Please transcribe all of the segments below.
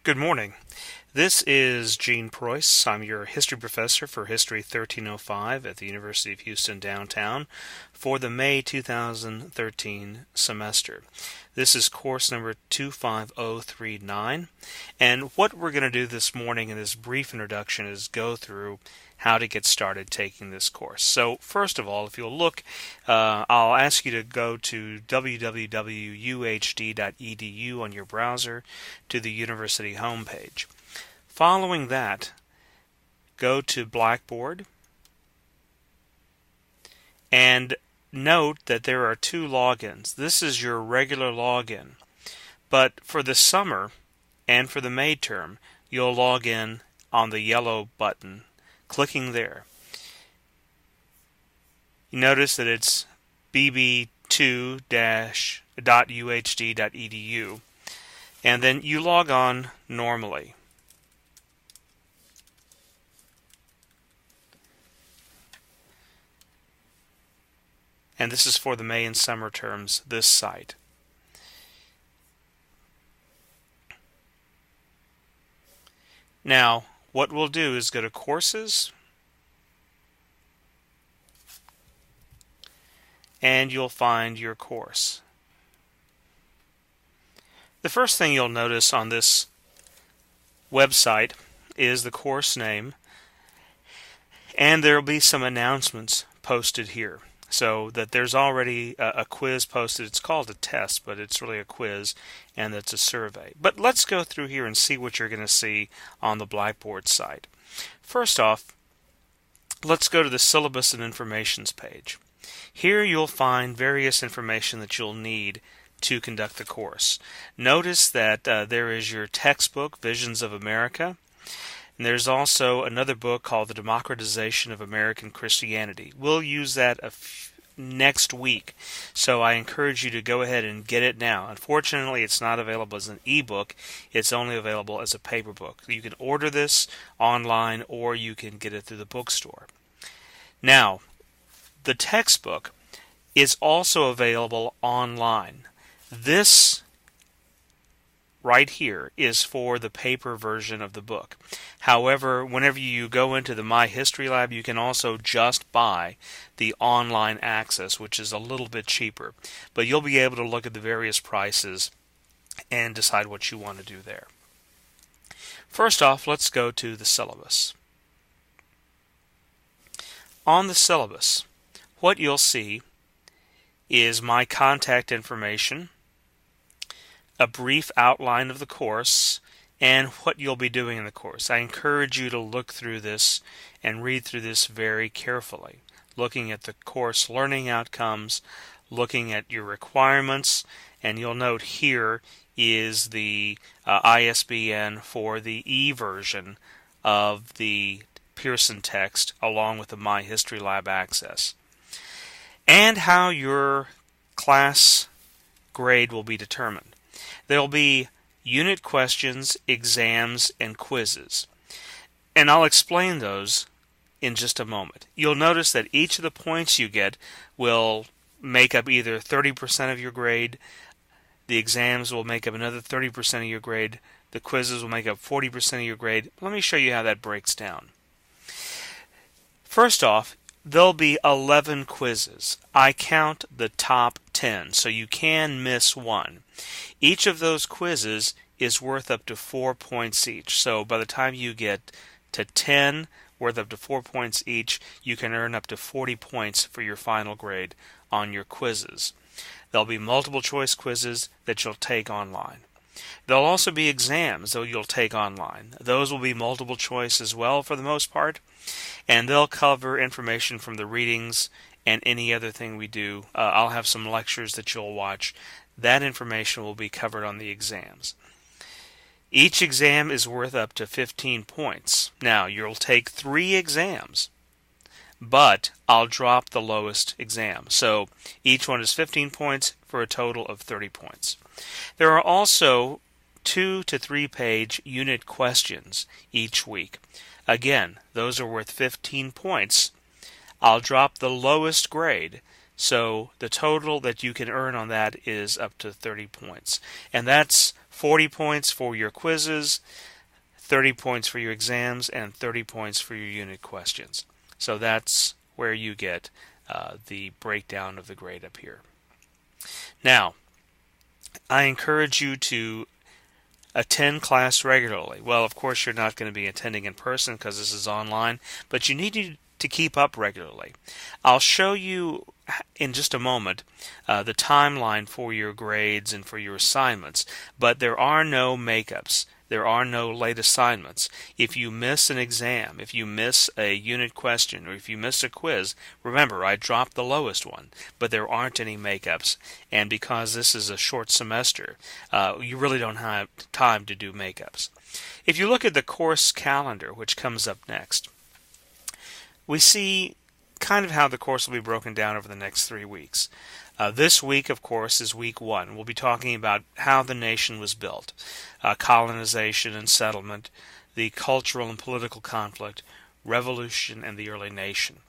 Good morning. This is Gene Preuss. I'm your history professor for History 1305 at the University of Houston downtown for the May 2013 semester. This is course number 25039, and what we're going to do this morning in this brief introduction is go through how to get started taking this course. So first of all, if you'll look, I'll ask you to go to www.uhd.edu on your browser to the university homepage. Following that, go to Blackboard and note that there are two logins. This is your regular login, but for the summer and for the May term, you'll log in on the yellow button, clicking there. You notice that it's bb2-.uhd.edu, and then you log on normally. And this is for the May and summer terms, this site. Now, what we'll do is go to Courses, and you'll find your course. The first thing you'll notice on this website is the course name, and there will be some announcements posted here. So that there's already a quiz posted. It's called a test, but it's really a quiz, and it's a survey. But let's go through here and see what you're going to see on the Blackboard site. First off, let's go to the Syllabus and Informations page. Here you'll find various information that you'll need to conduct the course. Notice that there is your textbook, Visions of America. And there's also another book called The Democratization of American Christianity. We'll use that next week, so I encourage you to go ahead and get it now. Unfortunately, it's not available as an ebook. It's only available as a paper book. You can order this online, or you can get it through the bookstore. Now, the textbook is also available online. This right here is for the paper version of the book. However, whenever you go into the My History Lab, you can also just buy the online access, which is a little bit cheaper. But you'll be able to look at the various prices and decide what you want to do there. First off, let's go to the syllabus. On the syllabus, what you'll see is my contact information, a brief outline of the course, and what you'll be doing in the course. I encourage you to look through this and read through this very carefully, looking at the course learning outcomes, looking at your requirements, and you'll note here is the ISBN for the e-version of the Pearson text along with the My History Lab access, and how your class grade will be determined. There'll be unit questions, exams, and quizzes. And I'll explain those in just a moment. You'll notice that each of the points you get will make up either 30% of your grade, the exams will make up another 30% of your grade, the quizzes will make up 40% of your grade. Let me show you how that breaks down. First off, there'll be 11 quizzes. I count the top 10, so you can miss one. Each of those quizzes is worth up to 4 points each. So by the time you get to 10, worth up to 4 points each, you can earn up to 40 points for your final grade on your quizzes. There'll be multiple choice quizzes that you'll take online. There'll also be exams that you'll take online. Those will be multiple choice as well for the most part, and they'll cover information from the readings and any other thing we do. I'll have some lectures that you'll watch. That information will be covered on the exams. Each exam is worth up to 15 points. Now, you'll take 3 exams, but I'll drop the lowest exam. So each one is 15 points for a total of 30 points. There are also 2 to 3 page unit questions each week. Again, those are worth 15 points. I'll drop the lowest grade, so the total that you can earn on that is up to 30 points. And that's 40 points for your quizzes, 30 points for your exams, and 30 points for your unit questions. So that's where you get the breakdown of the grade up here. Now, I encourage you to attend class regularly. Well, of course, you're not going to be attending in person because this is online, but you need to keep up regularly. I'll show you in just a moment the timeline for your grades and for your assignments, but there are no makeups. There are no late assignments. If you miss an exam, if you miss a unit question, or if you miss a quiz, remember, I dropped the lowest one, but there aren't any makeups. And because this is a short semester, you really don't have time to do makeups. If you look at the course calendar, which comes up next, we see kind of how the course will be broken down over the next 3 weeks. This week, of course, is week 1. We'll be talking about how the nation was built, colonization and settlement, the cultural and political conflict, revolution, and the early nation.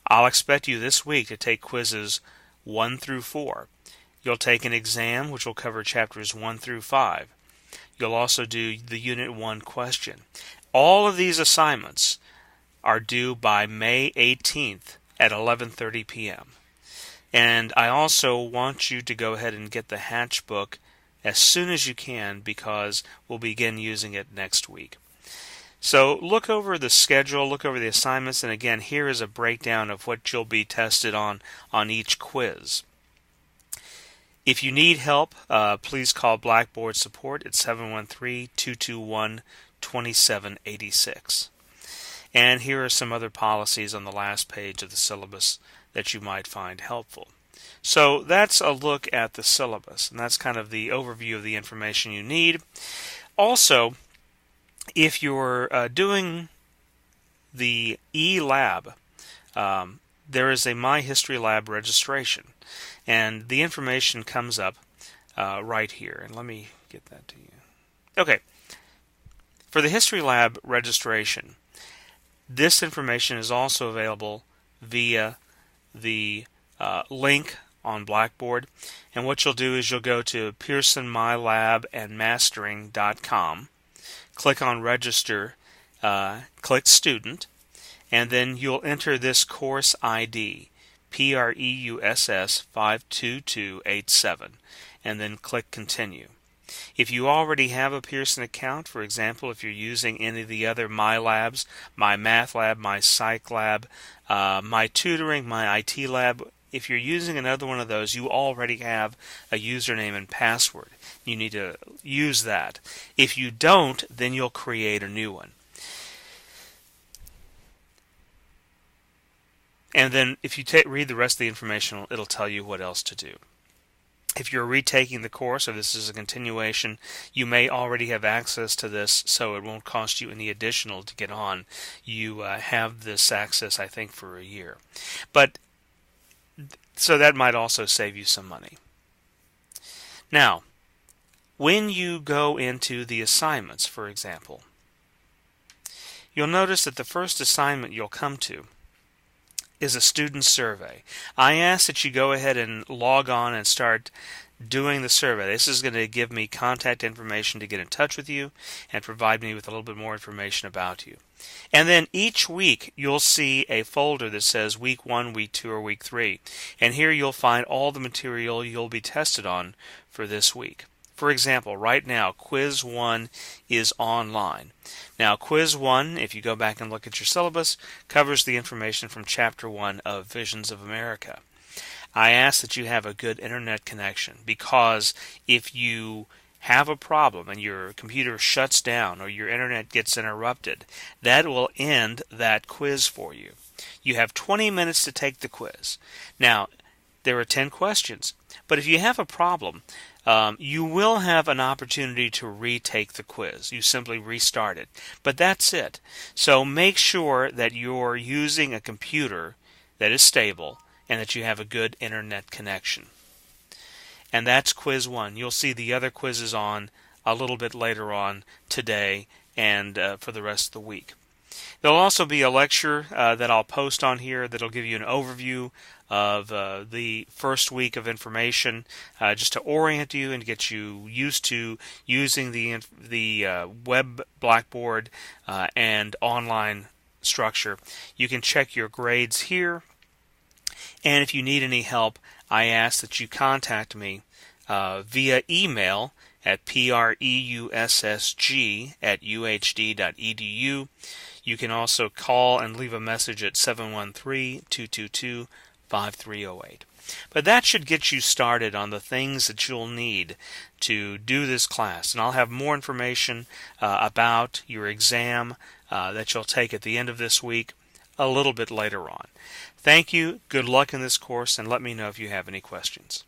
I'll expect you this week to take quizzes 1 through 4. You'll take an exam which will cover chapters 1 through 5. You'll also do the Unit 1 question. All of these assignments are due by May 18th at 11:30 p.m. And I also want you to go ahead and get the Hatch book as soon as you can, because we'll begin using it next week. So look over the schedule, look over the assignments, and again, here is a breakdown of what you'll be tested on each quiz. If you need help, please call Blackboard support at 713-221-2786. And here are some other policies on the last page of the syllabus that you might find helpful. So that's a look at the syllabus, and that's kind of the overview of the information you need. Also, if you're doing the E-Lab, there is a My History Lab registration, and the information comes up right here. And let me get that to you. Okay, for the History Lab registration, this information is also available via the link on Blackboard, and what you'll do is you'll go to pearsonmylabandmastering.com, click on register, click student, and then you'll enter this course ID, PREUSS 52287, and then click continue. If you already have a Pearson account, for example, if you're using any of the other My Labs, My Math Lab, My Psych Lab, My Tutoring, My IT Lab, if you're using another one of those, you already have a username and password. You need to use that. If you don't, then you'll create a new one. And then if you read the rest of the information, it'll tell you what else to do. If you're retaking the course, or this is a continuation, you may already have access to this, so it won't cost you any additional to get on. You have this access, I think, for a year. But so that might also save you some money. Now, when you go into the assignments, for example, you'll notice that the first assignment you'll come to is a student survey. I ask that you go ahead and log on and start doing the survey. This is going to give me contact information to get in touch with you and provide me with a little bit more information about you. And then each week you'll see a folder that says week 1, week 2, or week 3. And here you'll find all the material you'll be tested on for this week. For example, right now, Quiz 1 is online. Now, Quiz 1, if you go back and look at your syllabus, covers the information from Chapter 1 of Visions of America. I ask that you have a good internet connection, because if you have a problem and your computer shuts down or your internet gets interrupted, that will end that quiz for you. You have 20 minutes to take the quiz. Now, there are 10 questions, but if you have a problem, you will have an opportunity to retake the quiz. You simply restart it. But that's it. So make sure that you're using a computer that is stable and that you have a good internet connection. And that's Quiz 1. You'll see the other quizzes on a little bit later on today and for the rest of the week. There'll also be a lecture that I'll post on here that'll give you an overview of the first week of information, just to orient you and get you used to using the web Blackboard and online structure. You can check your grades here, and if you need any help, I ask that you contact me via email at preussg@uhd.edu. You can also call and leave a message at 713-222-5308. But that should get you started on the things that you'll need to do this class. And I'll have more information about your exam that you'll take at the end of this week a little bit later on. Thank you, good luck in this course, and let me know if you have any questions.